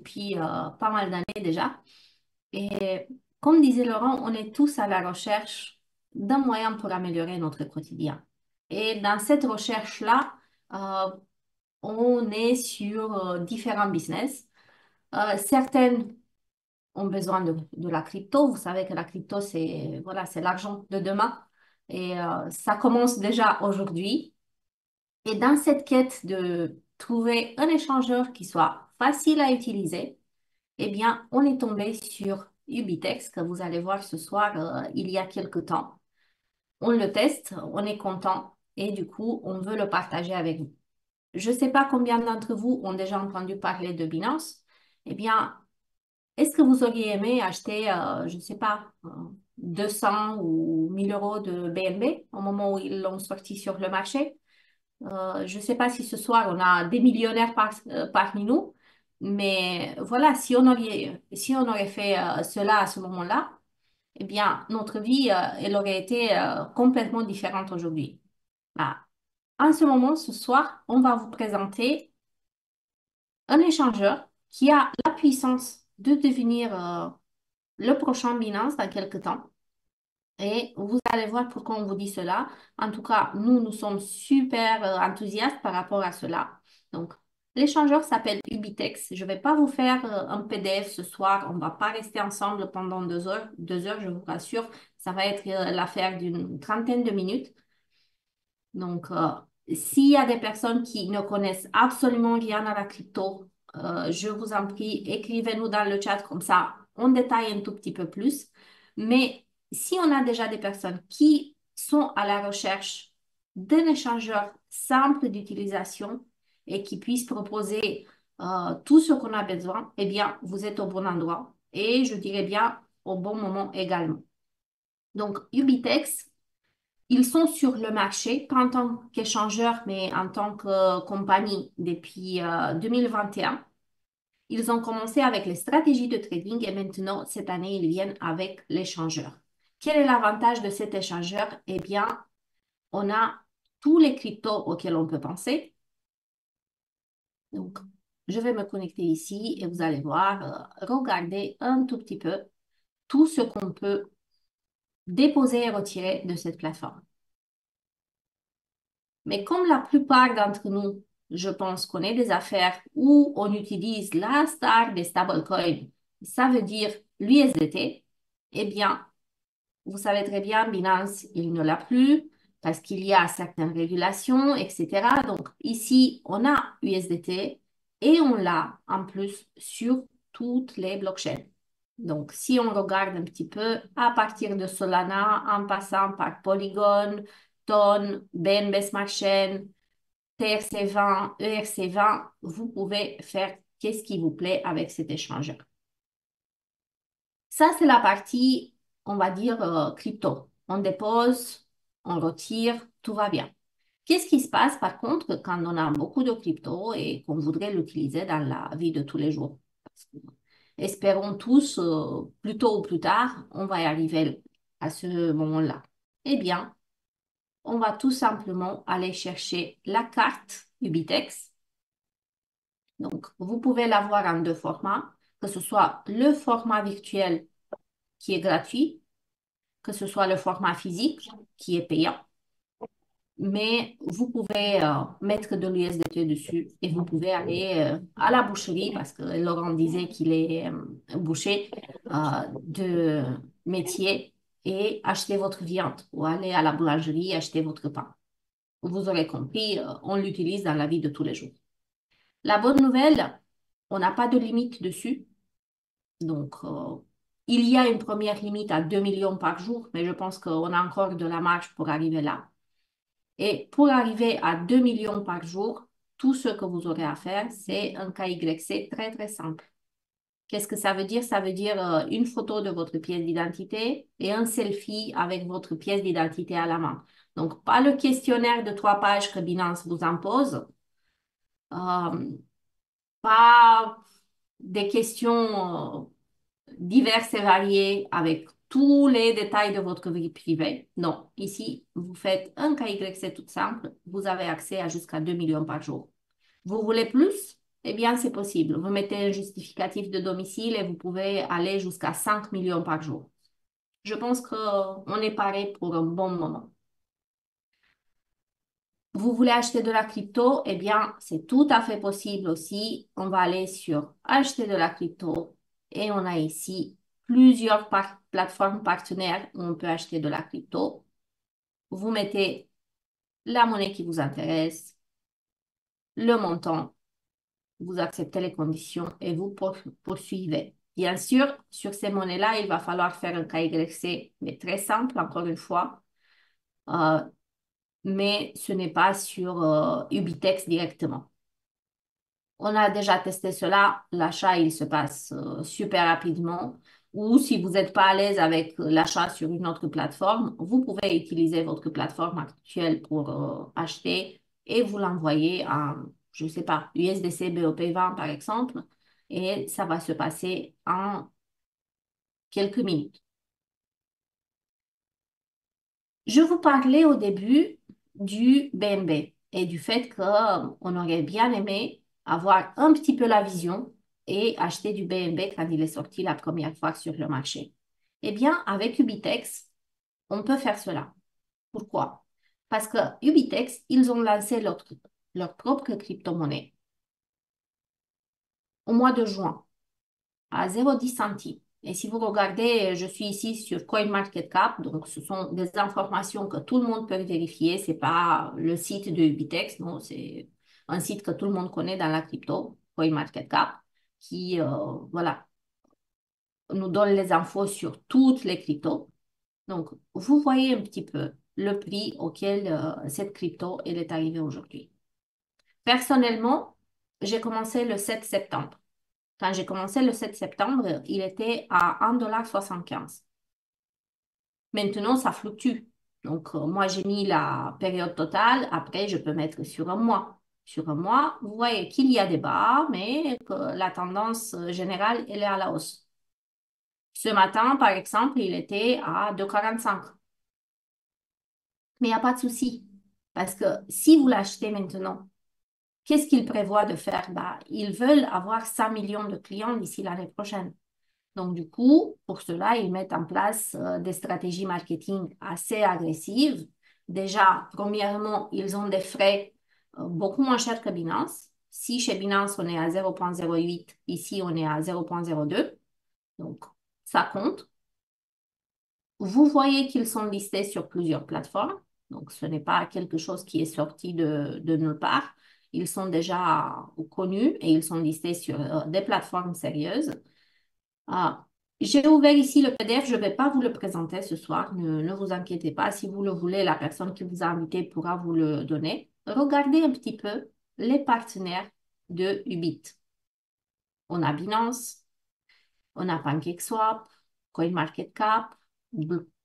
depuis pas mal d'années déjà. Et comme disait Laurent, on est tous à la recherche d'un moyen pour améliorer notre quotidien. Et dans cette recherche-là, euh, on est sur différents business. Certaines ont besoin de la crypto. Vous savez que la crypto, c'est voilà, c'est l'argent de demain. Et ça commence déjà aujourd'hui. Et dans cette quête de trouver un échangeur qui soit facile à utiliser, eh bien, on est tombé sur Ubitex, que vous allez voir ce soir, il y a quelque temps. On le teste, on est content et du coup, on veut le partager avec vous. Je ne sais pas combien d'entre vous ont déjà entendu parler de Binance. Eh bien, est-ce que vous auriez aimé acheter, je ne sais pas, 200 ou 1000 euros de BNB au moment où ils l'ont sorti sur le marché? Je ne sais pas si ce soir on a des millionnaires parmi nous, mais voilà, si on aurait fait cela à ce moment-là, eh bien, notre vie, elle aurait été complètement différente aujourd'hui. Ah. En ce moment, ce soir, on va vous présenter un échangeur qui a la puissance de devenir le prochain Binance dans quelques temps. Et vous allez voir pourquoi on vous dit cela. En tout cas, nous sommes super enthousiastes par rapport à cela. Donc, l'échangeur s'appelle Ubitex. Je ne vais pas vous faire un PDF ce soir. On ne va pas rester ensemble pendant 2 heures. 2 heures, je vous rassure. Ça va être l'affaire d'une trentaine de minutes. Donc, s'il y a des personnes qui ne connaissent absolument rien à la crypto, je vous en prie, écrivez-nous dans le chat comme ça, on détaille un tout petit peu plus. Mais si on a déjà des personnes qui sont à la recherche d'un échangeur simple d'utilisation et qui puisse proposer tout ce qu'on a besoin, eh bien, vous êtes au bon endroit et je dirais bien au bon moment également. Donc, Ubitex, ils sont sur le marché, pas en tant qu'échangeurs, mais en tant que compagnie depuis 2021. Ils ont commencé avec les stratégies de trading et maintenant, cette année, ils viennent avec l'échangeur. Quel est l'avantage de cet échangeur? Eh bien, on a tous les cryptos auxquels on peut penser. Donc, je vais me connecter ici et vous allez voir, regardez un tout petit peu tout ce qu'on peut déposer et retirer de cette plateforme. Mais comme la plupart d'entre nous, je pense qu'on est des affaires où on utilise la star des stablecoins, ça veut dire l'USDT, eh bien, vous savez très bien, Binance, il ne l'a plus parce qu'il y a certaines régulations, etc. Donc, ici, on a USDT et on l'a en plus sur toutes les blockchains. Donc, si on regarde un petit peu, à partir de Solana, en passant par Polygon, Ton, BNB Smart Chain, TRC20, ERC20, vous pouvez faire qu'est-ce qui vous plaît avec cet échangeur. Ça, c'est la partie, on va dire, crypto. On dépose, on retire, tout va bien. Qu'est-ce qui se passe par contre quand on a beaucoup de crypto et qu'on voudrait l'utiliser dans la vie de tous les jours? Parce que, espérons tous, plus tôt ou plus tard, on va y arriver à ce moment-là. Eh bien, on va tout simplement aller chercher la carte Ubitex. Donc, vous pouvez l'avoir en deux formats, que ce soit le format virtuel qui est gratuit, que ce soit le format physique qui est payant, mais vous pouvez mettre de l'USDT dessus et vous pouvez aller à la boucherie parce que Laurent disait qu'il est boucher de métier et acheter votre viande ou aller à la boulangerie et acheter votre pain. Vous aurez compris, on l'utilise dans la vie de tous les jours. La bonne nouvelle, on n'a pas de limite dessus. Donc, il y a une première limite à 2 millions par jour, mais je pense qu'on a encore de la marge pour arriver là. Et pour arriver à 2 millions par jour, tout ce que vous aurez à faire, c'est un KYC très, très simple. Qu'est-ce que ça veut dire? Ça veut dire une photo de votre pièce d'identité et un selfie avec votre pièce d'identité à la main. Donc, pas le questionnaire de 3 pages que Binance vous impose, euh, pas des questions diverses et variées avec tous les détails de votre vie privée. Non, ici, vous faites un KYC tout simple, vous avez accès à jusqu'à 2 millions par jour. Vous voulez plus? Eh bien, c'est possible. Vous mettez un justificatif de domicile et vous pouvez aller jusqu'à 5 millions par jour. Je pense qu'on est paré pour un bon moment. Vous voulez acheter de la crypto? Eh bien, c'est tout à fait possible aussi. On va aller sur acheter de la crypto et on a ici plusieurs plateformes partenaires où on peut acheter de la crypto. Vous mettez la monnaie qui vous intéresse, le montant, vous acceptez les conditions et vous poursuivez. Bien sûr, sur ces monnaies-là, il va falloir faire un KYC, mais très simple, encore une fois. Euh, mais ce n'est pas sur Ubitex directement. On a déjà testé cela. L'achat, il se passe super rapidement. Ou si vous n'êtes pas à l'aise avec l'achat sur une autre plateforme, vous pouvez utiliser votre plateforme actuelle pour acheter et vous l'envoyer en, je ne sais pas, USDC BOP20 par exemple. Et ça va se passer en quelques minutes. Je vous parlais au début du BNB et du fait qu'on aurait bien aimé avoir un petit peu la vision et acheter du BNB quand il est sorti la première fois sur le marché. Eh bien, avec Ubitex, on peut faire cela. Pourquoi? Parce que Ubitex, ils ont lancé leur propre crypto-monnaie au mois de juin à 0,10 centimes. Et si vous regardez, je suis ici sur CoinMarketCap, donc ce sont des informations que tout le monde peut vérifier. C'est pas le site de Ubitex, non, c'est un site que tout le monde connaît dans la crypto, CoinMarketCap, qui voilà, nous donne les infos sur toutes les cryptos. Donc, vous voyez un petit peu le prix auquel cette crypto elle est arrivée aujourd'hui. Personnellement, j'ai commencé le 7 septembre. Quand j'ai commencé le 7 septembre, il était à 1,75 $. Maintenant, ça fluctue. Donc, moi, j'ai mis la période totale. Après, je peux mettre sur un mois. Sur un mois, vous voyez qu'il y a des bas, mais que la tendance générale, elle est à la hausse. Ce matin, par exemple, il était à 2,45. Mais il n'y a pas de souci. Parce que si vous l'achetez maintenant, qu'est-ce qu'ils prévoient de faire? Bah, ils veulent avoir 5 millions de clients d'ici l'année prochaine. Donc, du coup, pour cela, ils mettent en place des stratégies marketing assez agressives. Déjà, premièrement, ils ont des frais beaucoup moins chers que Binance. Si chez Binance, on est à 0,08, ici, on est à 0,02. Donc, ça compte. Vous voyez qu'ils sont listés sur plusieurs plateformes. Donc, ce n'est pas quelque chose qui est sorti de nulle part. Ils sont déjà connus et ils sont listés sur des plateformes sérieuses. Ah, j'ai ouvert ici le PDF, je ne vais pas vous le présenter ce soir, ne vous inquiétez pas. Si vous le voulez, la personne qui vous a invité pourra vous le donner. Regardez un petit peu les partenaires de Ubit. On a Binance, on a PancakeSwap, CoinMarketCap,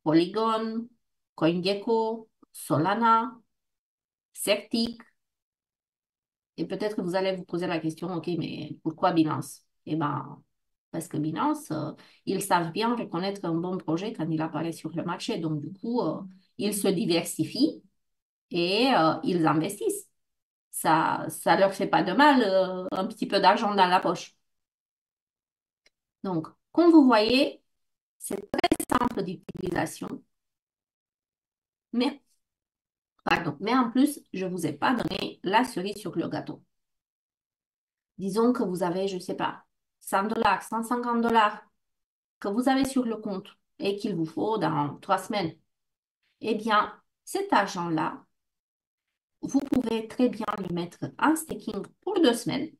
Polygon, CoinGecko, Solana, Certic. Et peut-être que vous allez vous poser la question, OK, mais pourquoi Binance? Eh bien, parce que Binance, ils savent bien reconnaître un bon projet quand il apparaît sur le marché. Donc, du coup, ils se diversifient et ils investissent. Ça leur fait pas de mal, un petit peu d'argent dans la poche. Donc, comme vous voyez, c'est très simple d'utilisation. Mais, pardon, mais en plus, je ne vous ai pas donné la cerise sur le gâteau. Disons que vous avez, je ne sais pas, 100 $, 150 $ que vous avez sur le compte et qu'il vous faut dans 3 semaines. Eh bien, cet argent-là, vous pouvez très bien le mettre en staking pour 2 semaines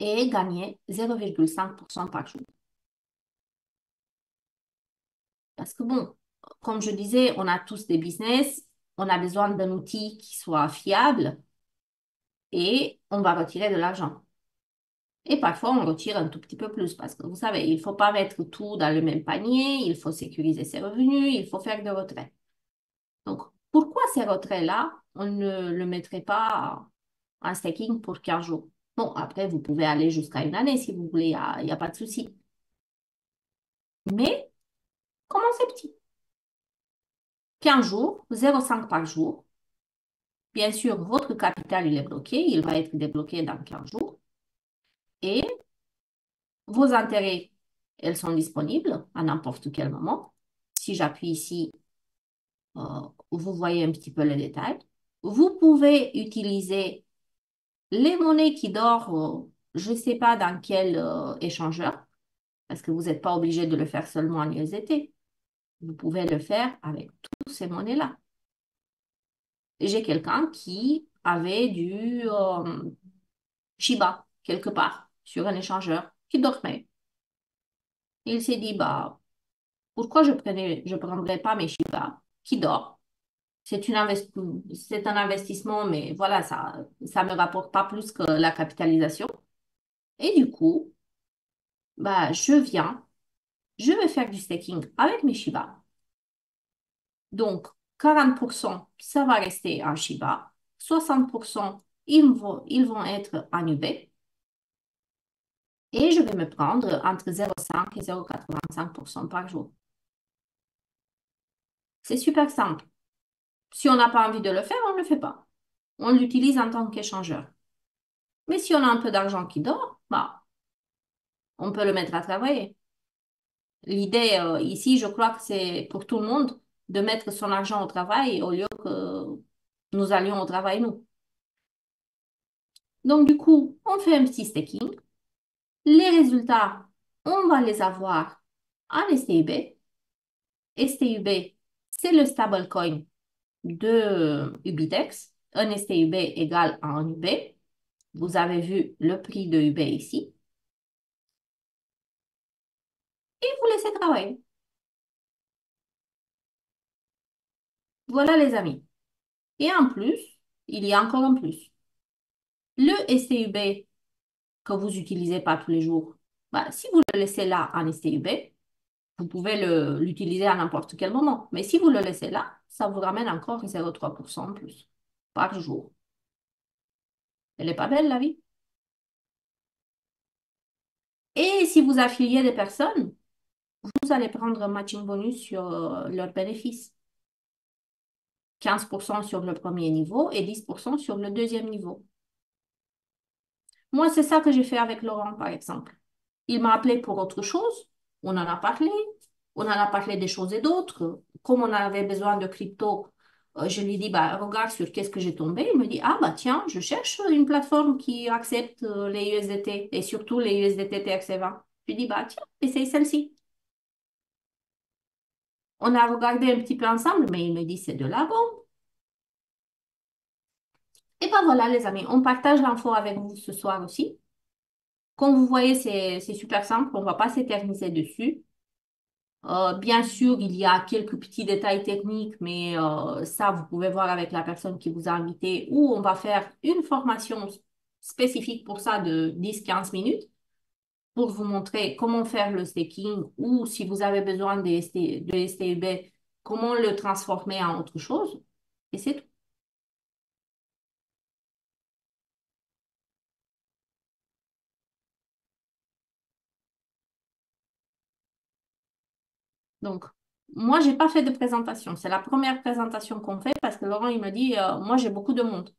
et gagner 0,5% par jour. Parce que bon, comme je disais, on a tous des business, on a besoin d'un outil qui soit fiable et on va retirer de l'argent. Et parfois, on retire un tout petit peu plus parce que vous savez, il ne faut pas mettre tout dans le même panier, il faut sécuriser ses revenus, il faut faire des retraits. Donc, pourquoi ces retraits-là, on ne le mettrait pas en staking pour 15 jours? Bon, après, vous pouvez aller jusqu'à une année si vous voulez, il y a pas de souci. Mais commencez petit. 15 jours, 0,5 par jour. Bien sûr, votre capital, il est bloqué, il va être débloqué dans 15 jours. Et vos intérêts, elles sont disponibles à n'importe quel moment. Si j'appuie ici, vous voyez un petit peu les détails. Vous pouvez utiliser les monnaies qui dorment, je ne sais pas dans quel échangeur, parce que vous n'êtes pas obligé de le faire seulement en USDT. Vous pouvez le faire avec toutes ces monnaies-là. J'ai quelqu'un qui avait du Shiba quelque part sur un échangeur qui dormait. Il s'est dit, bah, pourquoi je prendrais pas mes Shiba qui dorment? C'est un investissement, mais voilà, ça me rapporte pas plus que la capitalisation. Et du coup, bah, je vais faire du staking avec mes Shiba. Donc, 40%, ça va rester en Shiba. 60%, ils vont être en UB. Et je vais me prendre entre 0,5 et 0,85% par jour. C'est super simple. Si on n'a pas envie de le faire, on ne le fait pas. On l'utilise en tant qu'échangeur. Mais si on a un peu d'argent qui dort, bah, on peut le mettre à travailler. L'idée ici, je crois que c'est pour tout le monde de mettre son argent au travail au lieu que nous allions au travail, nous. Donc, du coup, on fait un petit staking. Les résultats, on va les avoir en STUB. STUB, c'est le stablecoin de Ubitex. Un STUB égale à un UB. Vous avez vu le prix de UB ici. Et vous laissez travailler. Voilà les amis. Et en plus, il y a encore un plus. Le STUB que vous n'utilisez pas tous les jours, bah, si vous le laissez là en STUB, vous pouvez l'utiliser à n'importe quel moment. Mais si vous le laissez là, ça vous ramène encore 0,3% en plus par jour. Elle n'est pas belle, la vie? Et si vous affiliez des personnes, vous allez prendre un matching bonus sur leurs bénéfices. 15% sur le premier niveau et 10% sur le deuxième niveau. Moi, c'est ça que j'ai fait avec Laurent, par exemple. Il m'a appelé pour autre chose. On en a parlé. On en a parlé des choses et d'autres. Comme on avait besoin de crypto, je lui dis, bah, regarde sur qu'est-ce que j'ai tombé. Il me dit, ah, bah, tiens, je cherche une plateforme qui accepte les USDT et surtout les USDT TRC20. Je lui dis, bah, tiens, essaye celle-ci. On a regardé un petit peu ensemble, mais il me dit, c'est de la bombe. Et ben voilà, les amis, on partage l'info avec vous ce soir aussi. Comme vous voyez, c'est super simple, on ne va pas s'éterniser dessus. Bien sûr, il y a quelques petits détails techniques, mais ça, vous pouvez voir avec la personne qui vous a invité, ou on va faire une formation spécifique pour ça de 10-15 minutes pour vous montrer comment faire le staking ou si vous avez besoin de STUB, comment le transformer en autre chose. Et c'est tout. Donc, moi, j'ai pas fait de présentation. C'est la première présentation qu'on fait parce que Laurent, il me dit, moi, j'ai beaucoup de monde.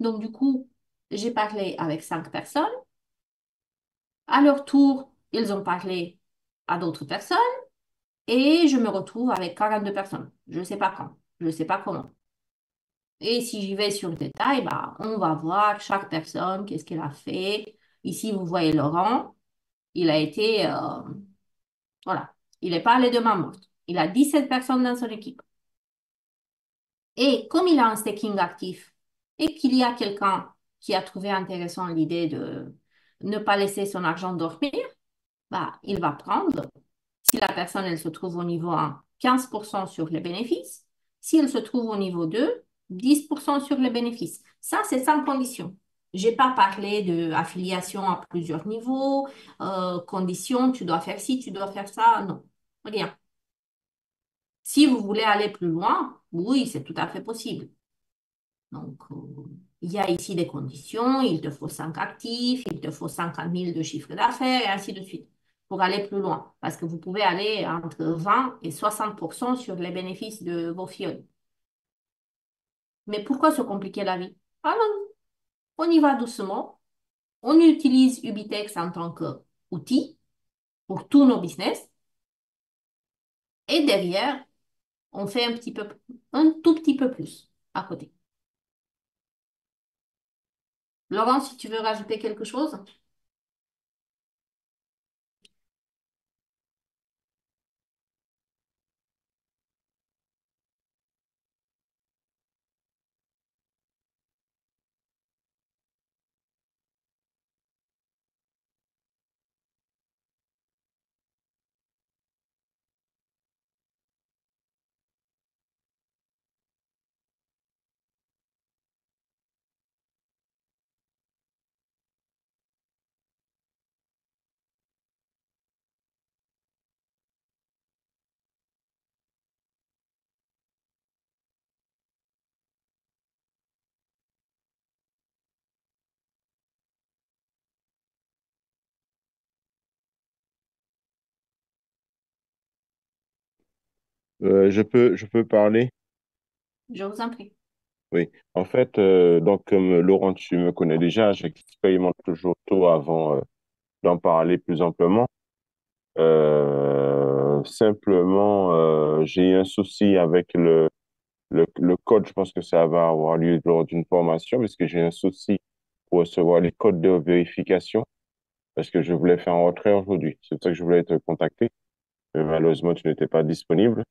Donc, du coup, j'ai parlé avec 5 personnes. À leur tour, ils ont parlé à d'autres personnes et je me retrouve avec 42 personnes. Je ne sais pas quand, je ne sais pas comment. Et si j'y vais sur le détail, bah, on va voir chaque personne, qu'est-ce qu'elle a fait. Ici, vous voyez Laurent, il a été, voilà, il n'est pas allé de main morte. Il a 17 personnes dans son équipe. Et comme il a un staking actif et qu'il y a quelqu'un qui a trouvé intéressant l'idée de ne pas laisser son argent dormir, bah, il va prendre. Si la personne, elle se trouve au niveau 1, 15% sur les bénéfices. Si elle se trouve au niveau 2, 10% sur les bénéfices. Ça, c'est sans condition. Je n'ai pas parlé d'affiliation à plusieurs niveaux, conditions, tu dois faire ci, tu dois faire ça. Non, rien. Si vous voulez aller plus loin, oui, c'est tout à fait possible. Donc, il y a ici des conditions, il te faut 5 actifs, il te faut 50 000 de chiffre d'affaires et ainsi de suite pour aller plus loin. Parce que vous pouvez aller entre 20 et 60% sur les bénéfices de vos filles. Mais pourquoi se compliquer la vie? Alors, on y va doucement. On utilise Ubitex en tant qu'outil pour tous nos business. Et derrière, on fait un tout petit peu plus à côté. Laurent, si tu veux rajouter quelque chose? Je peux parler? Je vous en prie. Oui. En fait, donc, comme Laurent, tu me connais déjà, j'expérimente toujours tout avant d'en parler plus amplement. Simplement, j'ai eu un souci avec le code. Je pense que ça va avoir lieu lors d'une formation, parce que j'ai un souci pour recevoir les codes de vérification, parce que je voulais faire un retrait aujourd'hui. C'est pour ça que je voulais te contacter. Mais malheureusement, tu n'étais pas disponible.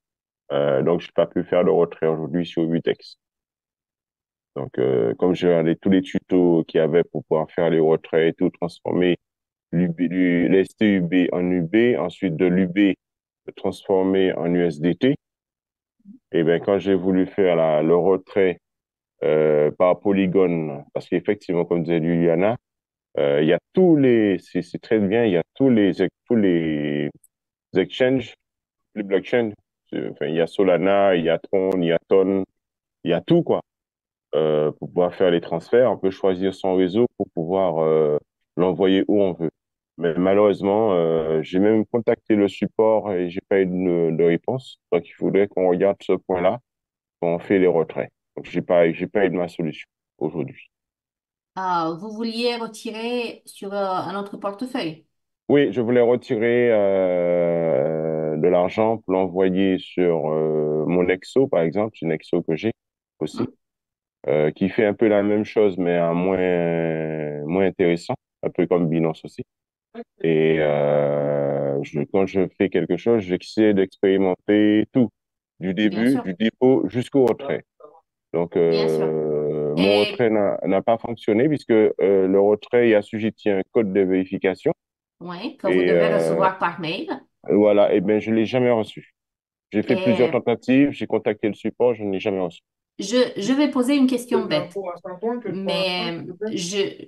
Donc, je n'ai pas pu faire le retrait aujourd'hui sur Vitex. Donc, comme j'ai regardé tous les tutos qu'il y avait pour pouvoir faire les retraits et tout, transformer l'STUB en UB, ensuite de l'UB, le transformer en USDT, et bien, quand j'ai voulu faire le retrait par polygone, parce qu'effectivement, comme disait Juliana, il y a c'est très bien, il y a tous les exchanges, les blockchains. Enfin, il y a Solana, il y a Tron, il y a Ton, il y a tout, quoi. Pour pouvoir faire les transferts. On peut choisir son réseau pour pouvoir l'envoyer où on veut. Mais malheureusement, j'ai même contacté le support et j'ai pas eu de réponse. Donc, il faudrait qu'on regarde ce point-là quand on fait les retraits. Donc, j'ai pas eu de ma solution aujourd'hui. Vous vouliez retirer sur un autre portefeuille. Oui, je voulais retirer de l'argent pour l'envoyer sur mon Nexo, par exemple. C'est une Nexo que j'ai aussi, Hmm. qui fait un peu la même chose, mais à moins intéressant, un peu comme Binance aussi. Et quand je fais quelque chose, j'essaie d'expérimenter tout, du Bien début, sûr, du dépôt jusqu'au retrait. Donc, bien sûr. mon retrait Et n'a pas fonctionné, puisque le retrait est assujetti à un code de vérification. oui, que vous Et devez recevoir par mail. voilà, et ben je l'ai jamais reçu. J'ai fait plusieurs Et tentatives, j'ai contacté le support, je ne l'ai jamais reçu. je vais poser une question bête, mais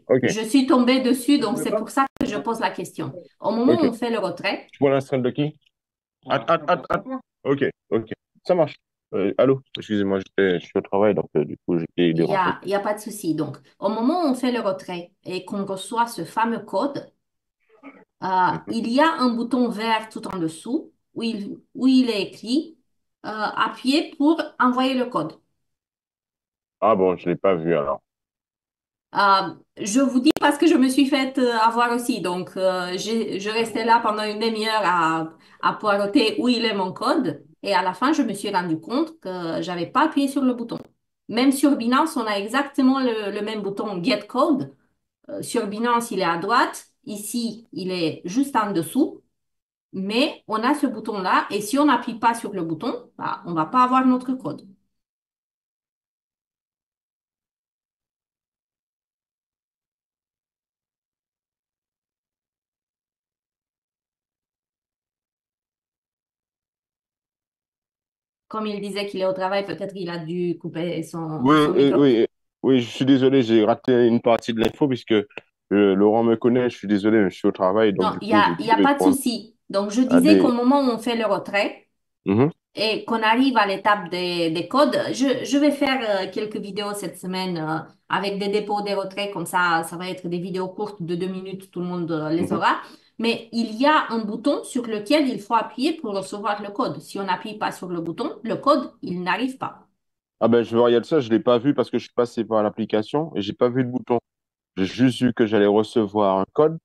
Ok, je suis tombée dessus, donc c'est pour ça que je pose la question. Au moment où ok. on fait le retrait, Tu prends l'install de qui? Attends. Ok, ok. Ça marche. Allô? Excusez-moi, je suis au travail, donc du coup, j'étais dérangé. il y a pas de souci. Donc, au moment où on fait le retrait et qu'on reçoit ce fameux code, Mhm. il y a un bouton vert tout en dessous où il est écrit appuyez pour envoyer le code. Ah bon, je l'ai pas vu alors. Je vous dis parce que je me suis fait avoir aussi. Donc, je restais là pendant une demi-heure à poireauter où il est mon code. Et à la fin, je me suis rendu compte que j'avais pas appuyé sur le bouton. Même sur Binance, on a exactement le même bouton Get Code. Sur Binance, il est à droite. Ici, il est juste en dessous. Mais on a ce bouton-là. Et si on n'appuie pas sur le bouton, bah, on va pas avoir notre code. Comme il disait qu'il est au travail, peut-être qu'il a dû couper Oui, son micro. oui, oui, je suis désolé, j'ai raté une partie de l'info puisque Laurent me connaît, je suis désolé, mais je suis au travail, donc Non, du coup, j'ai il dû y a pas de répondre souci. Donc, je à disais qu'au des... moment où on fait le retrait Mhm, et qu'on arrive à l'étape des codes, je vais faire quelques vidéos cette semaine avec des dépôts, des retraits, comme ça va être des vidéos courtes de 2 minutes, tout le monde les mhm. aura. Mais il y a un bouton sur lequel il faut appuyer pour recevoir le code. Si on n'appuie pas sur le bouton, le code, il n'arrive pas. Ah ben, je vais regarder ça, je l'ai pas vu parce que je suis passé par l'application et j'ai pas vu le bouton. J'ai juste vu que j'allais recevoir un code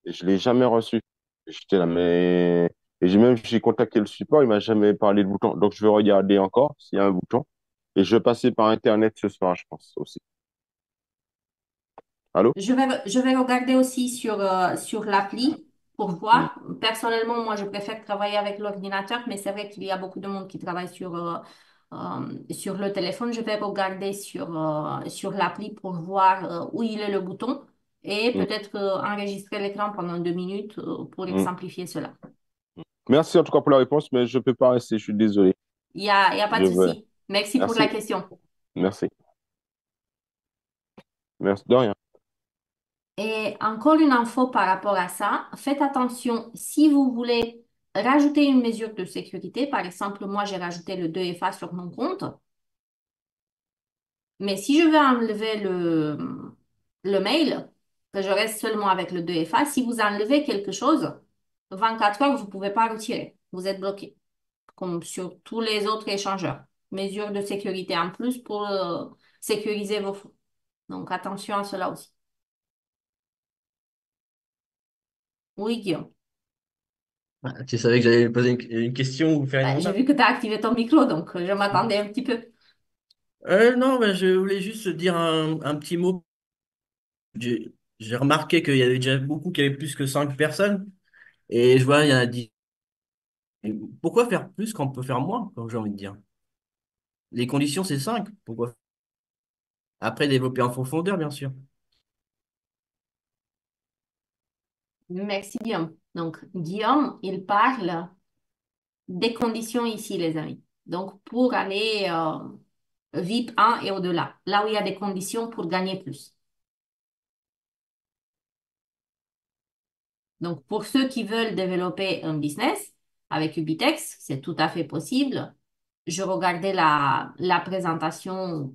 et je l'ai jamais reçu. Et j'étais là, mais... Et j'ai contacté le support, il m'a jamais parlé de bouton. Donc, je vais regarder encore s'il y a un bouton. Et je vais passer par Internet ce soir, je pense, aussi. Allô? Je vais regarder aussi sur l'appli pour Hmm. voir. Personnellement, moi, je préfère travailler avec l'ordinateur, mais c'est vrai qu'il y a beaucoup de monde qui travaille sur le téléphone. Je vais regarder sur l'appli pour voir où il est le bouton et Hmm. peut-être enregistrer l'écran pendant 2 minutes pour Hmm. exemplifier cela. Merci en tout cas pour la réponse, mais je peux pas rester, je suis désolé. Il y a pas Je de vais. souci. Merci pour la Merci. question. Merci. Merci de rien. Et encore une info par rapport à ça, faites attention si vous voulez rajouter une mesure de sécurité. Par exemple, moi, j'ai rajouté le 2FA sur mon compte, mais si je veux enlever le mail, que je reste seulement avec le 2FA, si vous enlevez quelque chose, 24 heures, vous ne pouvez pas retirer. Vous êtes bloqué, comme sur tous les autres échangeurs. Mesure de sécurité en plus pour sécuriser vos fonds. Donc, attention à cela aussi. Oui, Guillaume. Ah, tu savais que j'allais poser une question ou faire une Bah, j'ai remarque? vu que tu as activé ton micro, donc je m'attendais un petit peu. Non, mais je voulais juste dire un petit mot. J'ai remarqué qu'il y avait déjà beaucoup, qu'il y avait plus que 5 personnes. Et je vois, il y en a 10. Pourquoi faire plus quand on peut faire moins, comme j'ai envie de dire? Les conditions, c'est 5. Pourquoi? Après, développer en profondeur, bien sûr. Merci, Guillaume. Donc, Guillaume, il parle des conditions ici, les amis. Donc, pour aller VIP 1 et au-delà, là où il y a des conditions pour gagner plus. Donc, pour ceux qui veulent développer un business avec Ubitex, c'est tout à fait possible. Je regardais la présentation,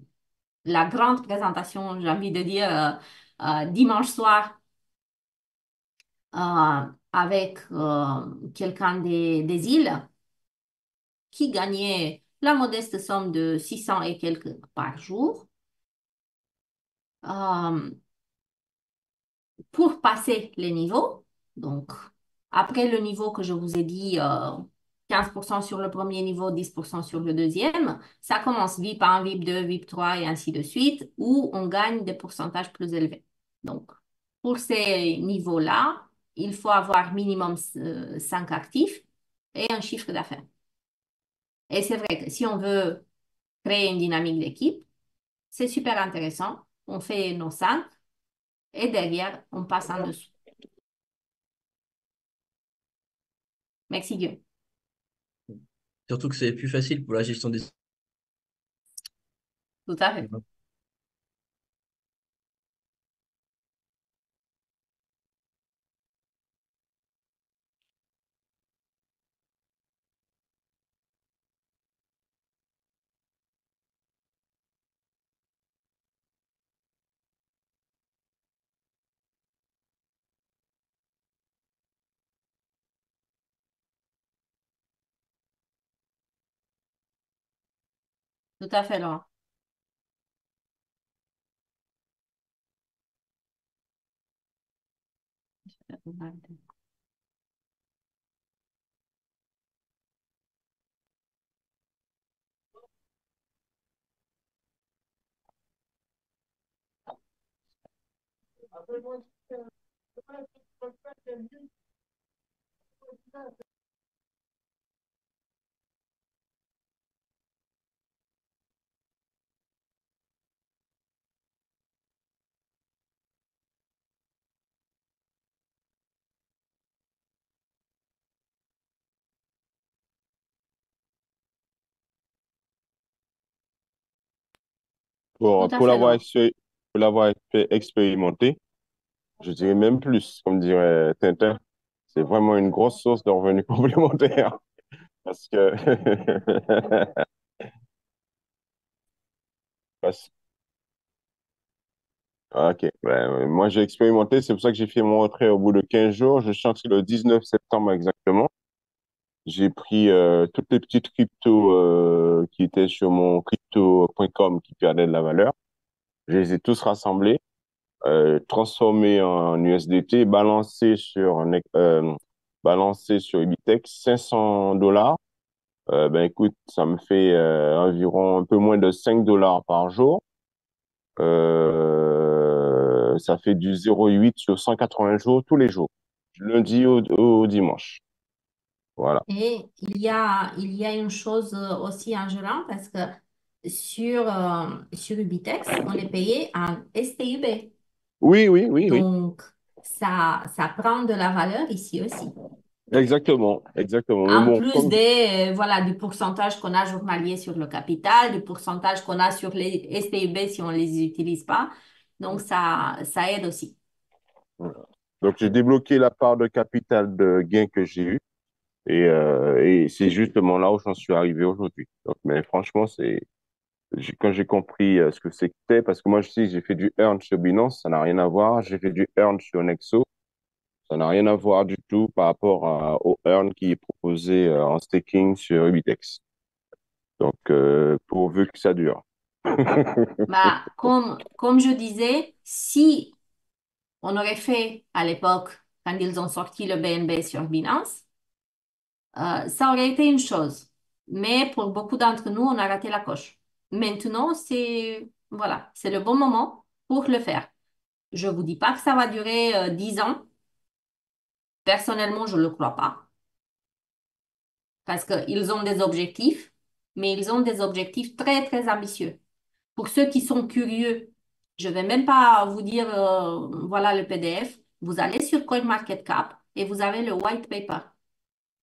la grande présentation, j'ai envie de dire, dimanche soir avec quelqu'un des îles qui gagnait la modeste somme de 600 et quelques par jour. Euh, pour passer les niveaux, donc après le niveau que je vous ai dit, 15% sur le premier niveau, 10% sur le deuxième, ça commence VIP 1, VIP 2, VIP 3 et ainsi de suite, où on gagne des pourcentages plus élevés. Donc, pour ces niveaux-là, il faut avoir minimum 5 actifs et un chiffre d'affaires. Et c'est vrai que si on veut créer une dynamique d'équipe, c'est super intéressant. On fait nos 5 et derrière, on passe en dessous. Merci Dieu. Surtout que c'est plus facile pour la gestion des... Tout à fait. Tout à fait, Laurent. Tout à fait, Laurent. Pour l'avoir expérimenté, je dirais même plus, comme dirait Tintin, c'est vraiment une grosse source de revenus complémentaires. Parce que, parce- ok, ben, moi j'ai expérimenté, c'est pour ça que j'ai fait mon retrait au bout de 15 jours. Je suis sorti le 19 septembre exactement. J'ai pris toutes les petites cryptos qui étaient sur mon crypto.com qui perdaient de la valeur. Je les ai tous rassemblés, transformés en USDT, balancés sur Ibitex, $500. Ben écoute, ça me fait environ un peu moins de $5 par jour. Ça fait du 0,8 sur 180 jours tous les jours, du lundi au dimanche. Voilà. Et il y a une chose aussi en gérant parce que sur Ubitex, on est payé en STUB. Oui, oui, oui, oui. Donc, ça prend de la valeur ici aussi. Exactement, exactement. Mais En bon, plus voilà, du pourcentage qu'on a journalier sur le capital, du pourcentage qu'on a sur les STUB si on ne les utilise pas. Donc, ça aide aussi. donc j'ai débloqué la part de capital de gain que j'ai eu et c'est justement là où j'en suis arrivé aujourd'hui. Donc, mais franchement, quand j'ai compris ce que c'était, parce que moi, je sais, j'ai fait du earn sur Binance, ça n'a rien à voir. J'ai fait du earn sur Nexo, ça n'a rien à voir du tout par rapport au earn qui est proposé en staking sur Ubitex. Donc, pourvu que ça dure. Bah, comme je disais, si on aurait fait à l'époque, quand ils ont sorti le BNB sur Binance, ça aurait été une chose. Mais pour beaucoup d'entre nous, on a raté la coche. Maintenant, voilà, c'est le bon moment pour le faire. Je ne vous dis pas que ça va durer 10 ans. Personnellement, je ne le crois pas. Parce qu'ils ont des objectifs, mais ils ont des objectifs très, très ambitieux. Pour ceux qui sont curieux, je ne vais même pas vous dire, voilà le PDF. Vous allez sur CoinMarketCap et vous avez le white paper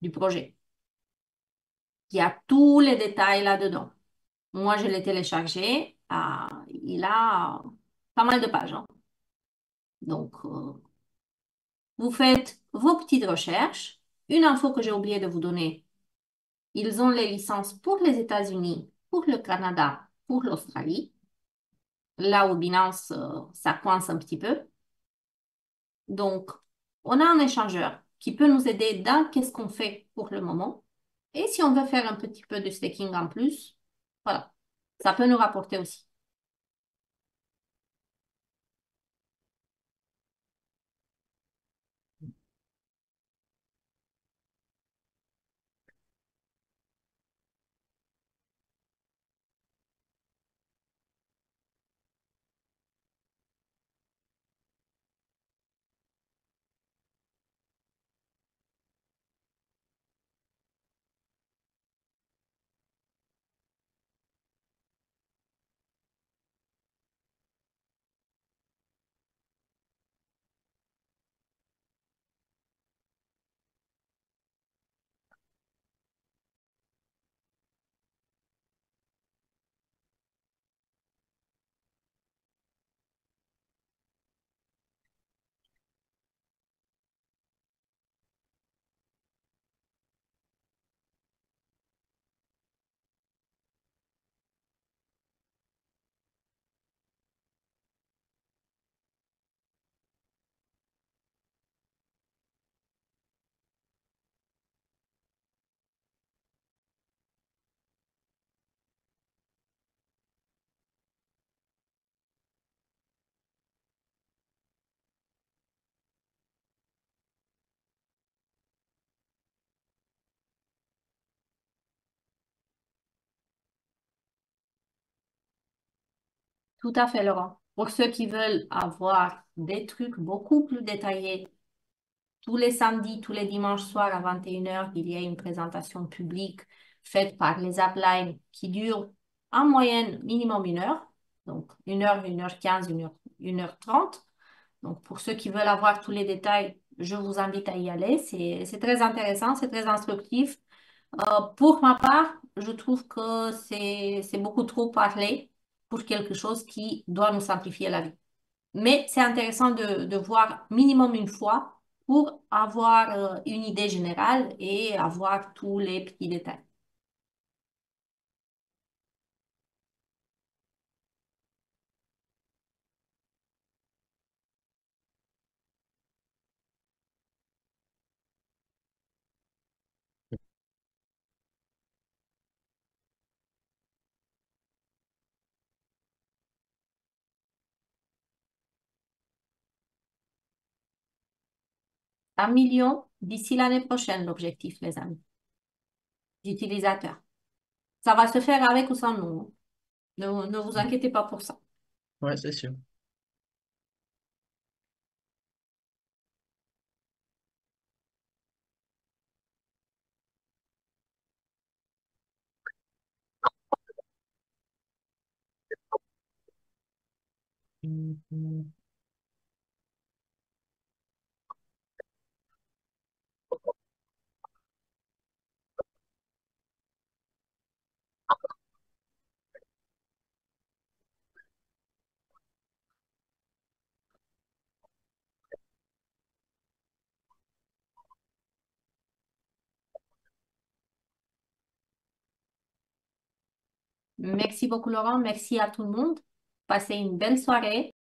du projet. Il y a tous les détails là-dedans. Moi, je l'ai téléchargé. Il a pas mal de pages, hein. Donc, vous faites vos petites recherches. Une info que j'ai oublié de vous donner, ils ont les licences pour les États-Unis, pour le Canada, pour l'Australie. Là où Binance, ça coince un petit peu. Donc, on a un échangeur qui peut nous aider dans qu'est-ce qu'on fait pour le moment. Et si on veut faire un petit peu de staking en plus, voilà, ça peut nous rapporter aussi. Tout à fait, Laurent. Pour ceux qui veulent avoir des trucs beaucoup plus détaillés, tous les samedis, tous les dimanches soirs à 21h, il y a une présentation publique faite par les uplines qui dure en moyenne minimum 1 heure. Donc 1 heure, 1h15, 1h30. Donc pour ceux qui veulent avoir tous les détails, je vous invite à y aller. C'est très intéressant, c'est très instructif. Pour ma part, je trouve que c'est beaucoup trop parlé pour quelque chose qui doit nous simplifier la vie. Mais c'est intéressant de voir minimum une fois pour avoir une idée générale et avoir tous les petits détails. 1 million d'ici l'année prochaine, l'objectif, les amis, d'utilisateurs. Ça va se faire avec ou sans nous, hein. Ne vous inquiétez pas pour ça. Ouais, c'est sûr. Merci beaucoup, Laurent. Merci à tout le monde. Passez une belle soirée.